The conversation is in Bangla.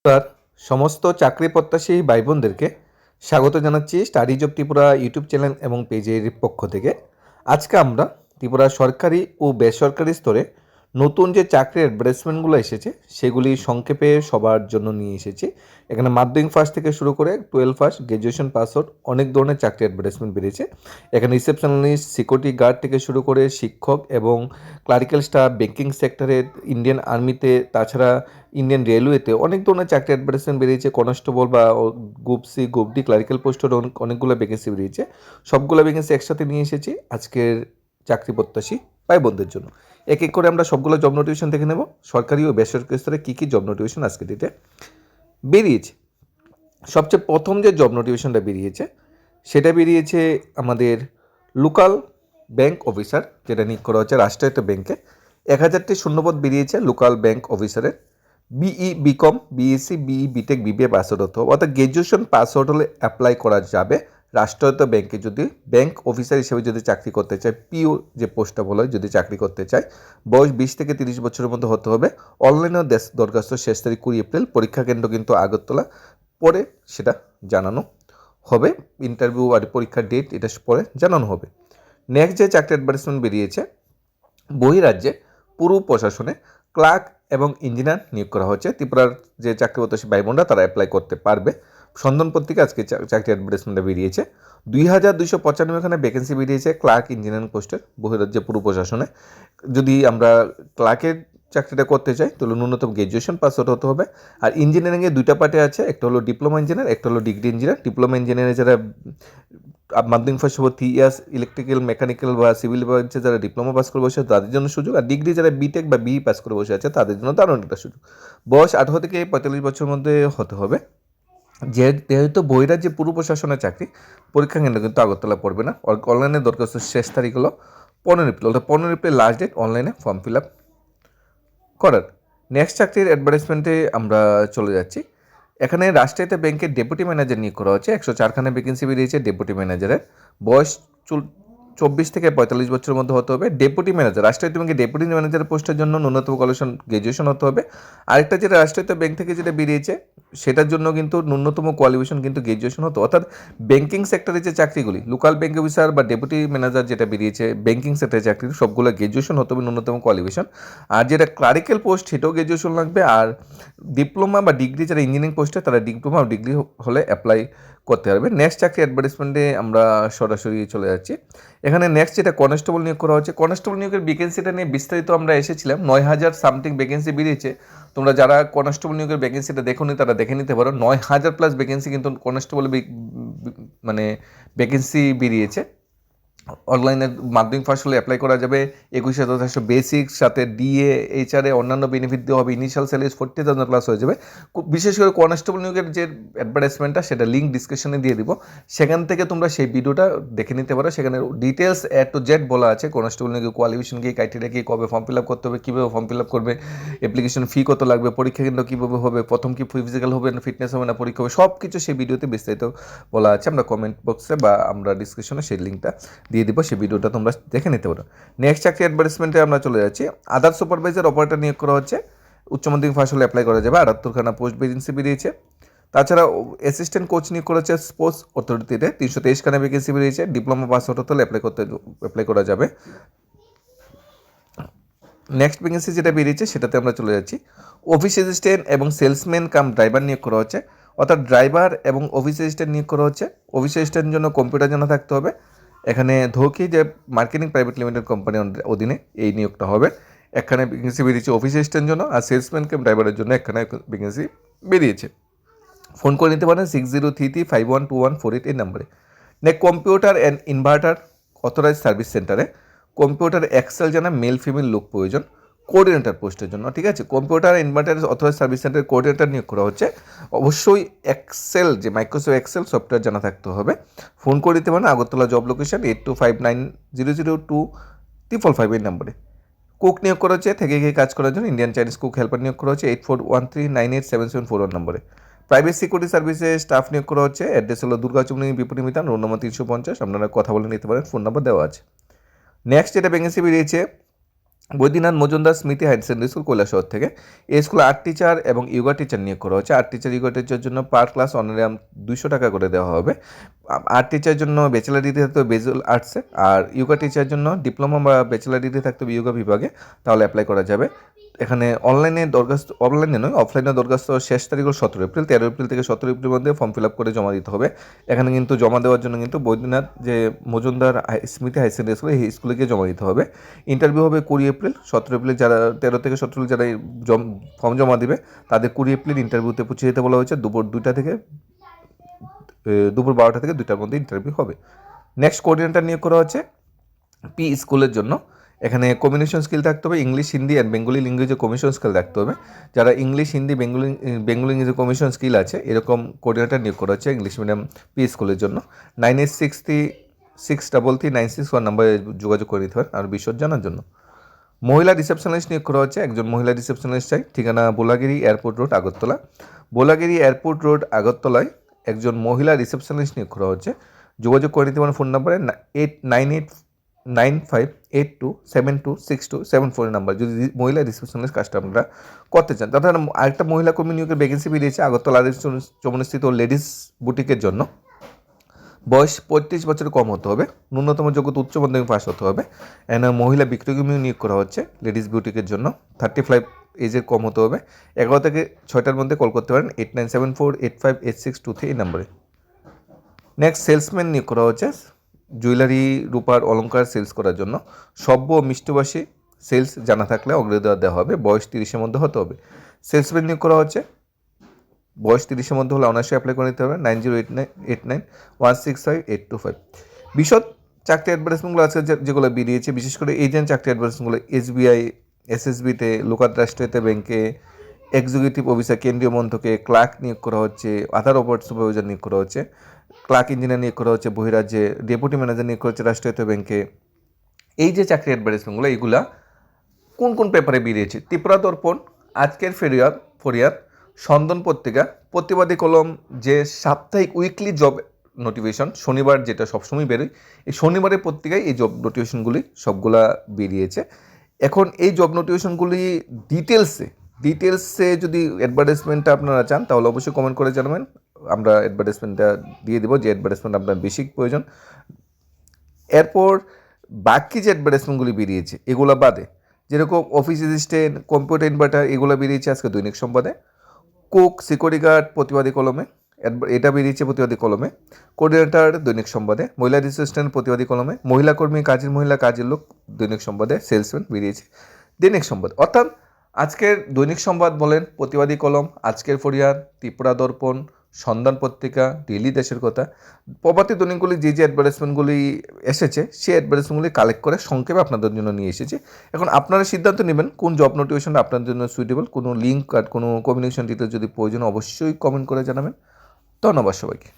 তার সমস্ত চাকরি প্রত্যাশী ভাই বোনদেরকে স্বাগত জানাচ্ছি studies of Tripura YouTube channel এবং পেজের পক্ষ থেকে। আজকে আমরা ত্রিপুরা সরকারি ও বেসরকারি স্তরে নতুন যে চাকরির অ্যাডভার্টাইজমেন্টগুলো এসেছে সেগুলি সংক্ষেপে সবার জন্য নিয়ে এসেছি। এখানে মাধ্যমিক পাস থেকে শুরু করে 12 পাস, গ্র্যাজুয়েশন পাস আউট অনেক ধরনের চাকরি অ্যাডভার্টাইজমেন্ট বেরিয়েছে। এখানে রিসেপশনিস্ট, সিকিউরিটি গার্ড থেকে শুরু করে শিক্ষক এবং ক্লারিক্যাল স্টাফ, ব্যাংকিং সেক্টরে, ইন্ডিয়ান আর্মিতে, তাছাড়া ইন্ডিয়ান রেলওয়েতে অনেক ধরনের চাকরি অ্যাডভার্টাইজমেন্ট বেরিয়েছে। কনস্টেবল বা group C, group D, clerical পোস্টের অনেকগুলো ভ্যাকেন্সি বেরিয়েছে। সবগুলো ভ্যাকেন্সি একসাথে নিয়ে এসেছি আজকের চাকরি প্রত্যাশী ভাই বোনদের জন্য। এক এক করে আমরা সবগুলো জব নোটিফিকেশন দেখে নেব। সরকারি ও বেসরকারি স্তরে কী কী জব নোটিফিকেশন আজকে ডেটে বেরিয়েছে। সবচেয়ে প্রথম যে জব নোটিফিকেশনটা বেরিয়েছে সেটা বেরিয়েছে আমাদের লোকাল ব্যাংক অফিসার, যেটা নিয়োগ করা হচ্ছে রাষ্ট্রায়ত্ত ব্যাংকে। 1000টি শূন্যপদ বেরিয়েছে লোকাল ব্যাংক অফিসারের। BE, BCom, BSc, BE, BTech, BBA pass out হতে হবে, অর্থাৎ গ্র্যাজুয়েশন পাস আউট হলে অ্যাপ্লাই করা যাবে রাষ্ট্রায়ত্ত ব্যাংকে। যদি ব্যাংক অফিসার হিসেবে যদি চাকরি করতে চায়, পিও যে পোস্টটা বলা হয়, যদি চাকরি করতে চায়, বয়স 20 থেকে 30 বছরের মধ্যে হতে হবে। অনলাইনেও দরখাস্ত শেষ তারিখ 20 এপ্রিল। পরীক্ষা কেন্দ্র কিন্তু আগরতলা। পরে সেটা জানানো হবে, ইন্টারভিউ আর পরীক্ষার ডেট এটা পরে জানানো হবে। নেক্সট যে চাকরি অ্যাডভার্টাইজমেন্ট বেরিয়েছে, বহিরাজ্যে পুরো প্রশাসনে ক্লার্ক এবং ইঞ্জিনিয়ার নিয়োগ করা হচ্ছে। ত্রিপুরার যে চাকরি প্রত্যাশী ভাই বোনরা তারা অ্যাপ্লাই করতে পারবে। সন্ধান পত্রিকা আজকে চাকরি অ্যাডভার্টাইজমেন্টটা বেরিয়েছে। 2295 ভ্যাকেন্সি বেরিয়েছে ক্লার্ক ইঞ্জিনিয়ারিং পোস্টের বহিরাজ্যে পুরো প্রশাসনে। যদি আমরা ক্লার্কের চাকরিটা করতে চাই তাহলে ন্যূনতম গ্র্যাজুয়েশন পাস আউট হতে হবে। আর ইঞ্জিনিয়ারিংয়ে দুইটা পার্টে আছে, একটা হলো ডিপ্লোমা ইঞ্জিনিয়ার, একটা হলো ডিগ্রি ইঞ্জিনিয়ার। ডিপ্লোমা ইঞ্জিনিয়ারে যারা মাধ্যমিক পাস হবে 3 ইয়ার্স, ইলেকট্রিক্যাল, মেকানিক্যাল বা সিভিল ব্রাঞ্চে যারা ডিপ্লোমা পাস করে বসে তাদের জন্য সুযোগ। আর ডিগ্রি যারা বিটেক বা বিই পাস করে বসে আছে তাদের জন্য দারুণ একটা সুযোগ। বয়স 18 থেকে 45 বছরের মধ্যে হতে হবে। যেহেতু বহিরাজ্যে পুরো প্রশাসনের চাকরি, পরীক্ষা কেন্দ্র কিন্তু আগরতলা পড়বে না। অনলাইনে দরখাস্ত শেষ তারিখ হলো 15 এপ্রিল, অর্থাৎ 15 এপ্রিল লাস্ট ডেট অনলাইনে ফর্ম ফিল আপ করার। নেক্সট চাকরির অ্যাডভার্টাইজমেন্টে আমরা চলে যাচ্ছি। এখানে রাষ্ট্রায়ত্ত ব্যাংকের ডেপুটি ম্যানেজার নিয়োগ করা হচ্ছে। 104খানা ভ্যাকেন্সি বেরিয়েছে ডেপুটি ম্যানেজারের। বয়স 24 থেকে 45 বছরের মধ্যে হতে হবে। ডেপুটি ম্যানেজার, রাষ্ট্রায়ত্ত ব্যাংকের ডেপুটি ম্যানেজারের পোস্টের জন্য ন্যূনতম গ্র্যাজুয়েশন হতে হবে। আরেকটা যেটা রাষ্ট্রায়ত্ত ব্যাংক থেকে যেটা বেরিয়েছে সেটার জন্য কিন্তু ন্যূনতম কোয়ালিফিকেশন কিন্তু গ্র্যাজুয়েশন হতো। অর্থাৎ ব্যাংকিং সেক্টরে যে চাকরিগুলি, লোকাল ব্যাংক অফিসার বা ডেপুটি ম্যানেজার যেটা বেরিয়েছে ব্যাংকিং সেক্টরের চাকরি, সবগুলো গ্র্যাজুয়েশন হতে হবে ন্যূনতম কোয়ালিফিকেশন। আর যেটা ক্লারিক্যাল পোস্ট সেটাও গ্র্যাজুয়েশন লাগবে। আর ডিপ্লোমা বা ডিগ্রি যারা ইঞ্জিনিয়ারিং পোস্টে তারা ডিপ্লোমা বা ডিগ্রি হলে অ্যাপ্লাই করতে পারবে। নেক্সট চাকরি অ্যাডভার্টাইজমেন্টে আমরা সরাসরি চলে যাচ্ছি। এখানে নেক্সট যেটা কনস্টেবল নিয়োগ করা হচ্ছে, কনস্টেবল নিয়োগের ভ্যাকেন্সিটা নিয়ে বিস্তারিত আমরা এসেছিলাম। 9000 সামথিং ভ্যাকেন্সি বেরিয়েছে। তোমরা যারা কনস্টেবল নিয়োগের ভ্যাকেন্সিটা দেখোনি তারা দেখে নিতে পারো। 9000 প্লাস ভ্যাকেন্সি কিন্তু কনস্টেবল মানে ভ্যাকেন্সি বেরিয়েছে। অনলাইনে মাধ্যমিক পাস হলে অ্যাপ্লাই করা যাবে। 21,000 বেসিক, সাথে ডিএ, এইচআরএ অন্যান্য বেনিফিট দেওয়া হবে। ইনিশিয়াল স্যালারি 40,000 প্লাস হয়ে যাবে। বিশেষ করে কনস্টেবল নিয়োগের যে অ্যাডভার্টাইজমেন্টটা সেটা লিঙ্ক ডিসক্রিপশনে দিয়ে দিব, সেখান থেকে তোমরা সেই ভিডিওটা দেখে নিতে পারো। সেখানে ডিটেলস টু জেড বলা আছে কনস্টেবল নিয়োগের কোয়ালিফিকেশন কী, ক্রাইটেরিয়া কী, কবে ফর্ম ফিল আপ করতে হবে, কীভাবে ফর্ম ফিল আপ করবে, অ্যাপ্লিকেশন ফি কত লাগবে, পরীক্ষা কেন্দ্র কীভাবে হবে, প্রথম কি ফিজিক্যাল হবে না ফিটনেস হবে না পরীক্ষা হবে, সব কিছু সেই ভিডিওতে বিস্তারিত বলা আছে। আমরা কমেন্ট বক্সে বা আমরা ডিসক্রিপশনে সেই লিঙ্কটা দিয়ে দিব, সেই ভিডিওটা তোমরা দেখে নিতে পারো। নেক্সট চাকরি অ্যাডভার্টাইজমেন্টে আমরা চলে যাচ্ছি। আদার সুপারভাইজার অপারেটর নিয়োগ করা হচ্ছে। উচ্চ মাধ্যমিক পাস হলে অ্যাপ্লাই করা যাবে। 78খানা পোস্ট ভ্যাকেন্সি বেরিয়েছে। তাছাড়া অ্যাসিস্ট্যান্ট কোচ নিয়োগ করা হচ্ছে স্পোর্টস অথরিটিতে। 323খানা ভ্যাকেন্সি বেরিয়েছে। ডিপ্লোমা পাস আউট হলে অ্যাপ্লাই করা যাবে। নেক্সট ভ্যাকেন্সি যেটা বেরিয়েছে সেটাতে আমরা চলে যাচ্ছি। অফিস অ্যাসিস্ট্যান্ট এবং সেলসম্যান কাম ড্রাইভার নিয়োগ করা হচ্ছে। অর্থাৎ ড্রাইভার এবং অফিস অ্যাসিস্ট্যান্ট নিয়োগ করা হচ্ছে। অফিস অ্যাসিস্ট্যান্টের জন্য কম্পিউটার জানা থাকতে হবে। এখানে ধোকি যে মার্কেটিং প্রাইভেট লিমিটেড কোম্পানির অধীনে এই নিয়োগটা হবে। এখানে ভ্যাকেন্সি বেরিয়েছে অফিস অ্যাসিস্ট্যান্টের জন্য। আর সেলসম্যান কাম ড্রাইভারের জন্য এখানে ভ্যাকেন্সি বেরিয়েছে। ফোন করে নিতে পারেন 6033512148 এই নাম্বারে। Computer and inverter authorise service সেন্টারে কম্পিউটার এক্সেল জানা মেল ফিমেল লোক প্রয়োজন কোঅর্ডিনেটর পোস্টের জন্য। ঠিক আছে, কম্পিউটার ইনভার্টার অথরাইজ সার্ভিস সেন্টারের কোঅর্ডিনেটর নিয়োগ করা হচ্ছে। অবশ্যই এক্সেল, যে মাইক্রোসফট এক্সেল সফটওয়্যার জানা থাকতে হবে। ফোন করে দিতে পারেন আগরতলা জব লোকেশন 8259000255 এই নাম্বারে। কুক নিয়োগ করা হচ্ছে থেকে গিয়ে কাজ করার জন্য। ইন্ডিয়ান চাইনিজ কুক হেল্পার নিয়োগ করা হচ্ছে 8413987741 প্রাইভেট সিকিউরিটি সার্ভিসে স্টাফ নিয়োগ করা হচ্ছে। অ্যাড্রেস হলো দুর্গাচুমনি বিপণী মিতান, রোড নম্বর 350। আপনারা কথা বলে নিতে পারেন, ফোন নাম্বার দেওয়া আছে। নেক্সট যেটা ভ্যাকেন্সি বেরিয়েছে বৈদ্যনাথ মজুমদার স্মৃতি হায়ার সেকেন্ডারি স্কুল কৈলাসহর থেকে। এই স্কুলে আর্ট টিচার এবং ইয়োগা টিচার নিয়োগ করা হচ্ছে। আর্ট টিচার ইয়োগা টিচারের জন্য পার ক্লাস অনারিয়াম 200 টাকা করে দেওয়া হবে। আর্ট টিচারের জন্য ব্যাচেলার ডিগ্রি থাকতে হবে ভিজুয়াল আর্টসে, আর ইয়োগা টিচারের জন্য ডিপ্লোমা বা ব্যাচেলার ডিগ্রি থাকতে হবে ইয়োগা বিভাগে, তাহলে অ্যাপ্লাই করা যাবে। এখানে অনলাইনে নয়, অফলাইনে দরখাস্ত শেষ তারিখ হল 17 এপ্রিল। 13 এপ্রিল থেকে 17 এপ্রিল মধ্যে ফর্ম ফিল আপ করে জমা দিতে হবে। এখানে কিন্তু জমা দেওয়ার জন্য কিন্তু বৈদ্যনাথ যে মজুমদার স্মৃতি হাই সেকেন্ডারি স্কুল, এই স্কুলে গিয়ে জমা দিতে হবে। ইন্টারভিউ হবে 20 এপ্রিল। 17 এপ্রিল যারা 13 থেকে 17 যারা ফর্ম জমা দিবে তাদের 20 এপ্রিল ইন্টারভিউতে পৌঁছে যেতে বলা হয়েছে। দুপুর 12টা থেকে 2টার মধ্যে ইন্টারভিউ হবে। নেক্সট কোঅর্ডিনেটর নিয়োগ করা হচ্ছে পি স্কুলের জন্য। এখানে কমিউনিকেশন স্কিল থাকতে হবে, ইংলিশ, হিন্দি অ্যান্ড বেঙ্গলি ল্যাঙ্গুয়েজে কমিউনিকেশন স্কিল থাকতে হবে। যারা ইংলিশ, হিন্দি, বেঙ্গলি ইংরেজি কমিউনিকেশন স্কিল আছে এরকম কোঅর্ডিনেটর নিয়োগ করা হচ্ছে ইংলিশ মিডিয়াম পি স্কুলের জন্য। 9863639691 নাম্বারে যোগাযোগ করে নিতে পারেন আর বিশদ জানার জন্য। মহিলা রিসেপশনিস্ট নিয়োগ করা হচ্ছে, একজন মহিলা রিসেপশনিস্ট চাই। ঠিকানা Bolagiri airport road, Agartala. Bolagiri airport road, আগরতলায় একজন মহিলা রিসেপশনিস্ট নিয়োগ করা হচ্ছে। যোগাযোগ করে নিতে পারেন ফোন নাম্বারে 989582726274 নাম্বার, যদি মহিলা রিসেপশনিস্ট কাজটা আপনারা করতে চান। তাছাড়া আরেকটা মহিলা কর্মী নিয়োগের ভ্যাকেন্সি বেরিয়েছে আগরতলা চমনস্থিত লেডিস বুটিকের জন্য। বয়স 35 বছরের কম হতে হবে, ন্যূনতম যোগ্যতা উচ্চ মাধ্যমিক পাস হতে হবে। মহিলা বিক্রয়কর্মী নিয়োগ করা হচ্ছে লেডিস বিউটিকের জন্য। 35 এজের কম হতে হবে। 11 থেকে 6টার মধ্যে কল করতে পারেন 8974858623 এই নাম্বারে। নেক্সট সেলসম্যান নিয়োগ করা হচ্ছে জুয়েলারি, রূপার অলংকার সেলস করার জন্য। সভ্য ও মিষ্টভাষী সেলস জানা থাকলে অগ্রাধিকার দেওয়া হবে। বয়স 30-এর মধ্যে হতে হবে। সেলসম্যান নিয়োগ করা হচ্ছে, বয়স 30-এর মধ্যে হলে অনার্সে অ্যাপ্লাই করে নিতে হবে। 9089816585। বিশদ চাকরি অ্যাডভার্টাইজমেন্টগুলো আছে যেগুলো বেরিয়েছে, বিশেষ করে এজেন্ট চাকরি অ্যাডভার্টাইজমেন্টগুলো এসবিআই, এসএসবিতে, লোকাল রাষ্ট্রায়ত্ত ব্যাংকে, এক্সিকিউটিভ অফিসার কেন্দ্রীয় মন্ত্রকে, ক্লার্ক নিয়োগ করা হচ্ছে, আধার অপারেট সুপারভাইজার নিয়োগ করা হচ্ছে, ক্লার্ক ইঞ্জিনিয়ার নিয়োগ করা হচ্ছে বহিরাজ্যে, ডেপুটি ম্যানেজার নিয়োগ করা হচ্ছে রাষ্ট্রায়ত্ত ব্যাংকে। এই যে চাকরি অ্যাডভার্টাইজমেন্টগুলো এইগুলা কোন কোন পেপারে বেরিয়েছে? ত্রিপুরা দর্পণ, আজকের ফরিয়াদ, সন্দন পত্রিকা, প্রতিবাদী কলম, যে সাপ্তাহিক উইকলি জব নোটিফিকেশন শনিবার যেটা সবসময় বেরোয়, এই শনিবারের পত্রিকায় এই জব নোটিফিকেশনগুলি সবগুলা বেরিয়েছে। এখন এই জব নোটিফিকেশনগুলি ডিটেলসে যদি অ্যাডভার্টাইজমেন্টটা আপনারা চান তাহলে অবশ্যই কমেন্ট করে জানাবেন, আমরা অ্যাডভার্টাইজমেন্টটা দিয়ে দেবো যে অ্যাডভার্টাইজমেন্ট আপনার বেশি প্রয়োজন। এরপর বাকি যে অ্যাডভার্টাইজমেন্টগুলি বেরিয়েছে এগুলো বাদে, যেরকম অফিস অ্যাসিস্ট্যান্ট, কম্পিউটার ইনভার্টার, এগুলো বেরিয়েছে আজকে দৈনিক সংবাদে। কুক, সিকিউরিটি গার্ড প্রতিবাদী কলমে, এটা বেরিয়েছে প্রতিবাদী কলমে। কোঅর্ডিনেটর দৈনিক সংবাদে, মহিলা রিসিস্ট্যান্ট প্রতিবাদী কলমে, মহিলা কর্মী, কাজের মহিলা, কাজের লোক দৈনিক সংবাদে, সেলসম্যান বেরিয়েছে দৈনিক সংবাদ। অর্থাৎ আজকের দৈনিক সংবাদ বলেন, প্রতিবাদী কলম, আজকের ফরিয়াদ, ত্রিপুরা দর্পণ, সন্ধান পত্রিকা, ডেইলি দেশের কথা, প্রভাতী দৈনিকগুলি যে অ্যাডভার্টাইজমেন্টগুলি এসেছে সেই অ্যাডভার্টাইজমেন্টগুলি কালেক্ট করে সংক্ষেপে আপনাদের জন্য নিয়ে এসেছে। এখন আপনারা সিদ্ধান্ত নেবেন কোন জব নোটিফিকেশনটা আপনাদের জন্য সুইটেবল। কোনো লিঙ্ক আর কোনো কমিউনিকেশন ডিটেলস যদি প্রয়োজন অবশ্যই কমেন্ট করে জানাবেন। ধন্যবাদ সবাইকে।